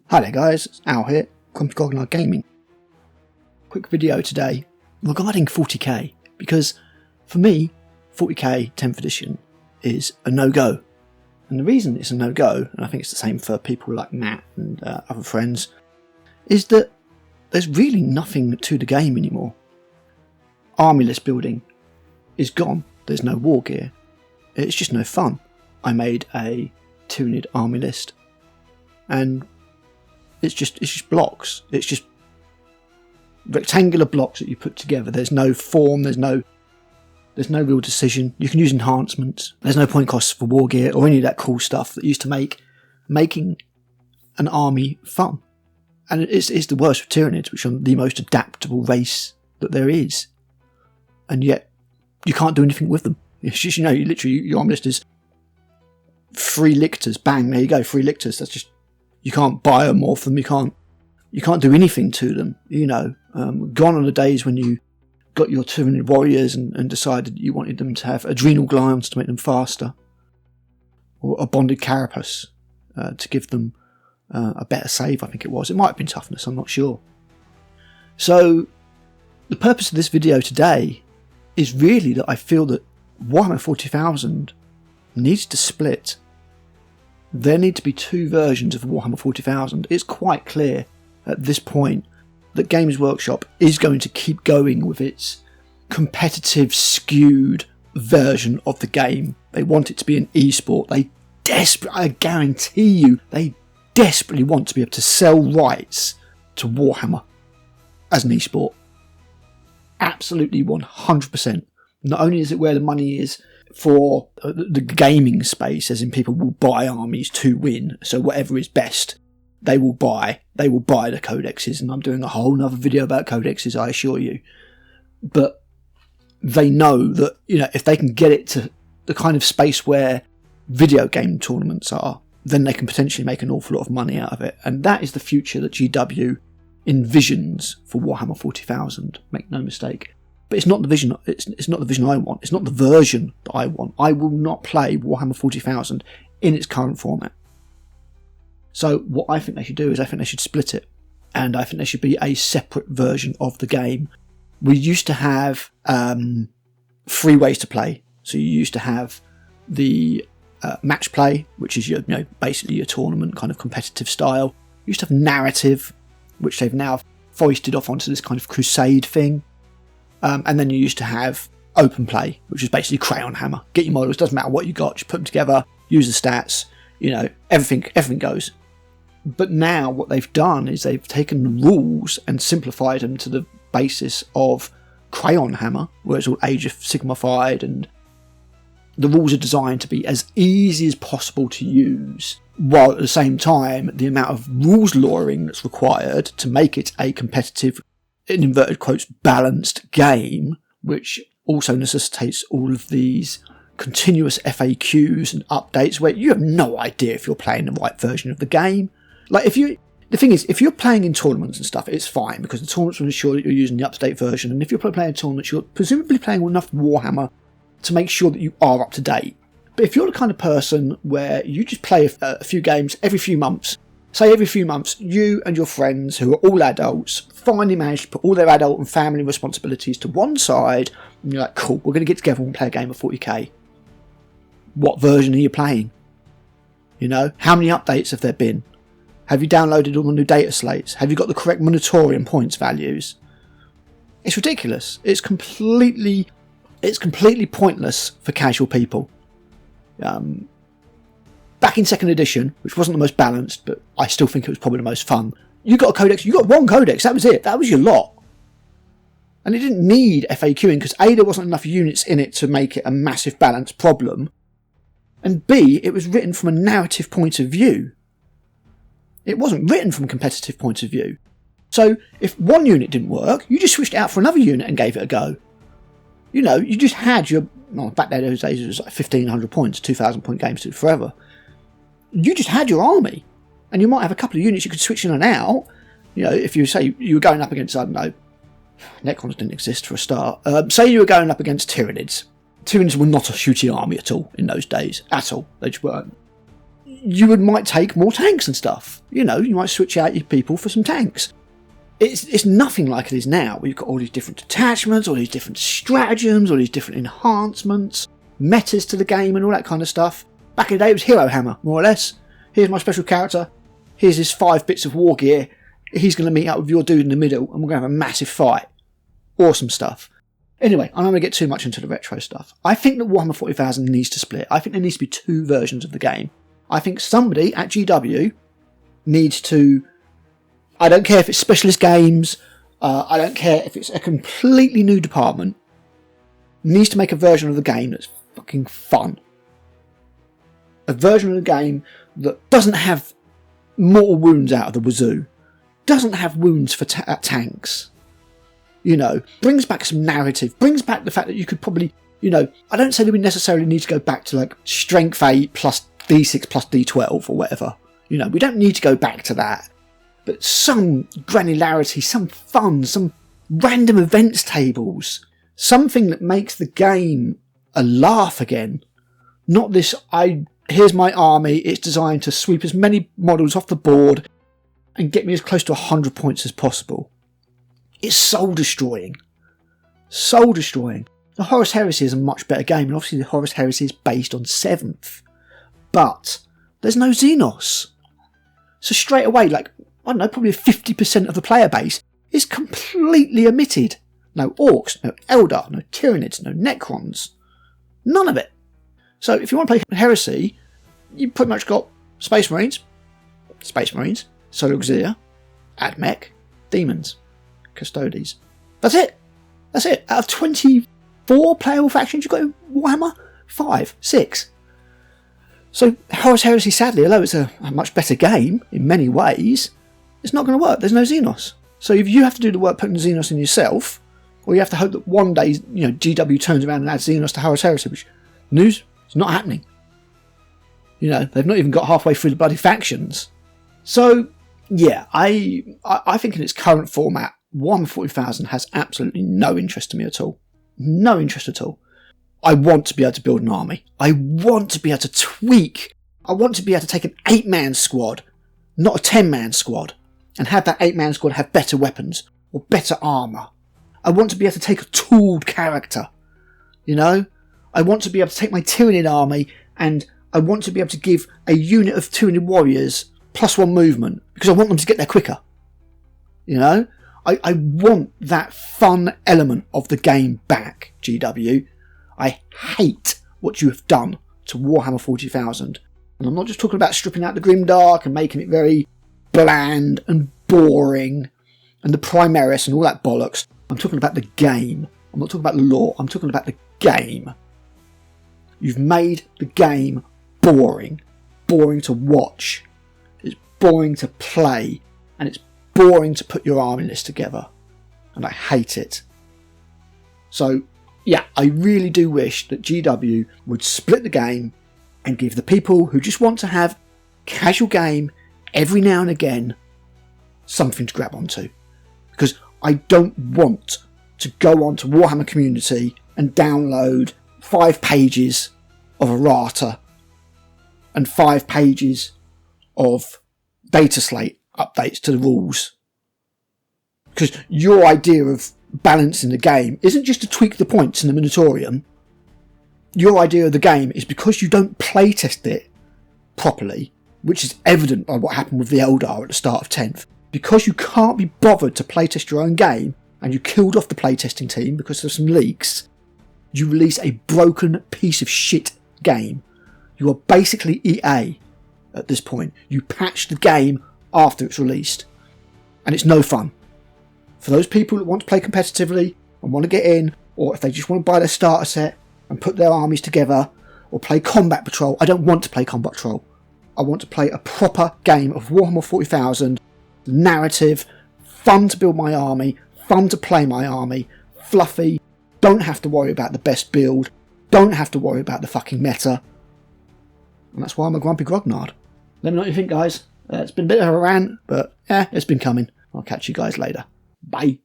Hi there guys, it's Al here, from Gognard Gaming. Quick video today regarding 40k, because for me, 40k 10th edition is a no-go. And the reason it's a no-go, and I think it's the same for people like Matt and other friends, is that there's really nothing to the game anymore. Army list building is gone, there's no war gear, it's just no fun. I made a Tyranid army list, and it's just blocks. It's just rectangular blocks that you put together. There's no form. There's no real decision. You can use enhancements. There's no point costs for war gear or any of that cool stuff that used to make making an army fun. And it's the worst for Tyranids, which are the most adaptable race that there is. And yet you can't do anything with them. It's just, you literally, your army list is 3 lictors. Bang, there you go, 3 lictors. That's just, you can't biomorph them, you can't do anything to them, Gone are the days when you got your Tyranid warriors and decided that you wanted them to have adrenal glands to make them faster, or a bonded carapace to give them a better save, I think it was. It might have been toughness, I'm not sure. So the purpose of this video today is really that I feel that Warhammer 40,000 needs to split. There need to be 2 versions of Warhammer 40,000. It's quite clear at this point that Games Workshop is going to keep going with its competitive, skewed version of the game. They want it to be an esport. I guarantee you, they desperately want to be able to sell rights to Warhammer as an esport. Absolutely 100%. Not only is it where the money is for the gaming space, as in people will buy armies to win, so whatever is best they will buy the codexes, and I'm doing a whole nother video about codexes, I assure you. But they know that if they can get it to the kind of space where video game tournaments are, then they can potentially make an awful lot of money out of it. And that is the future that GW envisions for Warhammer 40,000, make no mistake. But it's not the vision. It's not the vision I want. It's not the version that I want. I will not play Warhammer 40,000 in its current format. So what I think they should do is I think they should split it, and I think there should be a separate version of the game. We used to have 3 ways to play. So you used to have the match play, which is your basically your tournament kind of competitive style. You used to have narrative, which they've now foisted off onto this kind of crusade thing. And then you used to have open play, which is basically crayon hammer. Get your models, doesn't matter what you got, just put them together, use the stats, everything goes. But now what they've done is they've taken the rules and simplified them to the basis of crayon hammer, where it's all Age of Sigmarified, and the rules are designed to be as easy as possible to use, while at the same time the amount of rules lawyering that's required to make it a competitive, in inverted quotes, balanced game, which also necessitates all of these continuous FAQs and updates where you have no idea if you're playing the right version of the game. The thing is, if you're playing in tournaments and stuff, it's fine, because the tournaments will ensure that you're using the up-to-date version, and if you're playing tournaments, you're presumably playing enough Warhammer to make sure that you are up to date. But if you're the kind of person where you just play a few games every few months, say every few months, you and your friends, who are all adults, finally manage to put all their adult and family responsibilities to one side, and you're like, cool, we're going to get together and play a game of 40k. What version are you playing? How many updates have there been? Have you downloaded all the new data slates? Have you got the correct Monitorium points values? It's ridiculous. It's completely pointless for casual people. Back in 2nd edition, which wasn't the most balanced, but I still think it was probably the most fun, you got a codex, you got 1 codex, that was it, that was your lot. And it didn't need FAQing, because A, there wasn't enough units in it to make it a massive balance problem, and B, it was written from a narrative point of view. It wasn't written from a competitive point of view. So if 1 unit didn't work, you just switched it out for another unit and gave it a go. You just had your, back there those days it was like 1,500 points, 2,000 point games took forever. You just had your army, and you might have a couple of units you could switch in and out. If you say you were going up against, I don't know, Necrons didn't exist for a start. Say you were going up against Tyranids. Tyranids were not a shooting army at all in those days, at all. They just weren't. you might take more tanks and stuff. You know, you might switch out your people for some tanks. It's nothing like it is now. We've got all these different detachments, all these different stratagems, all these different enhancements, metas to the game and all that kind of stuff. Back in the day it was Hero Hammer, more or less. Here's my special character. Here's his 5 bits of war gear. He's going to meet up with your dude in the middle and we're going to have a massive fight. Awesome stuff. Anyway, I'm not going to get too much into the retro stuff. I think that Warhammer 40,000 needs to split. I think there needs to be 2 versions of the game. I think somebody at GW needs to... I don't care if it's specialist games. I don't care if it's a completely new department. Needs to make a version of the game that's fucking fun. A version of the game that doesn't have mortal wounds out of the wazoo. Doesn't have wounds for tanks. You know, brings back some narrative, brings back the fact that you could probably, you know, I don't say that we necessarily need to go back to like strength 8 plus D6 plus D12 or whatever. You know, we don't need to go back to that. But some granularity, some fun, some random events tables, something that makes the game a laugh again. Not this, here's my army, it's designed to sweep as many models off the board and get me as close to 100 points as possible. It's soul destroying. Soul destroying. The Horus Heresy is a much better game, and obviously the Horus Heresy is based on 7th. But there's no Xenos. So straight away, like, I don't know, probably 50% of the player base is completely omitted. No Orcs, no Eldar, no Tyranids, no Necrons. None of it. So if you want to play Heresy, you've pretty much got Space Marines, Solar Auxilia, Admech, Demons, Custodes. That's it. That's it. Out of 24 playable factions you've got in Warhammer, 5, 6. So Horus Heresy, sadly, although it's a much better game in many ways, it's not going to work. There's no Xenos. So if you have to do the work putting the Xenos in yourself, or you have to hope that one day, you know, GW turns around and adds Xenos to Horus Heresy, which news, it's not happening. You know, they've not even got halfway through the bloody factions. So yeah, I think in its current format, Warhammer 40,000 has absolutely no interest to me at all. No interest at all. I want to be able to build an army. I want to be able to tweak. I want to be able to take an 8-man squad, not a 10-man squad, and have that 8-man squad have better weapons or better armour. I want to be able to take a tooled character. You know? I want to be able to take my Tyranid army and I want to be able to give a unit of Tyranid warriors +1 movement because I want them to get there quicker. You know? I want that fun element of the game back, GW. I hate what you have done to Warhammer 40,000. And I'm not just talking about stripping out the Grimdark and making it very bland and boring and the Primaris and all that bollocks. I'm talking about the game. I'm not talking about the lore. I'm talking about the game. You've made the game boring. Boring to watch. It's boring to play. And it's boring to put your army list together. And I hate it. So, yeah, I really do wish that GW would split the game and give the people who just want to have casual game every now and again something to grab onto. Because I don't want to go onto Warhammer Community and download 5 pages of errata and 5 pages of data slate updates to the rules. Because your idea of balancing the game isn't just to tweak the points in the Minotaurium. Your idea of the game is because you don't playtest it properly, which is evident by what happened with the Eldar at the start of 10th. Because you can't be bothered to playtest your own game, and you killed off the playtesting team because of some leaks, you release a broken piece of shit game. You are basically EA at this point. You patch the game after it's released. And it's no fun. For those people that want to play competitively and want to get in, or if they just want to buy their starter set and put their armies together, or play Combat Patrol, I don't want to play Combat Patrol. I want to play a proper game of Warhammer 40,000, narrative, fun to build my army, fun to play my army, fluffy, don't have to worry about the best build, don't have to worry about the fucking meta. And that's why I'm a grumpy Gognard. Let me know what you think, guys. It's been a bit of a rant, but yeah, it's been coming. I'll catch you guys later. Bye.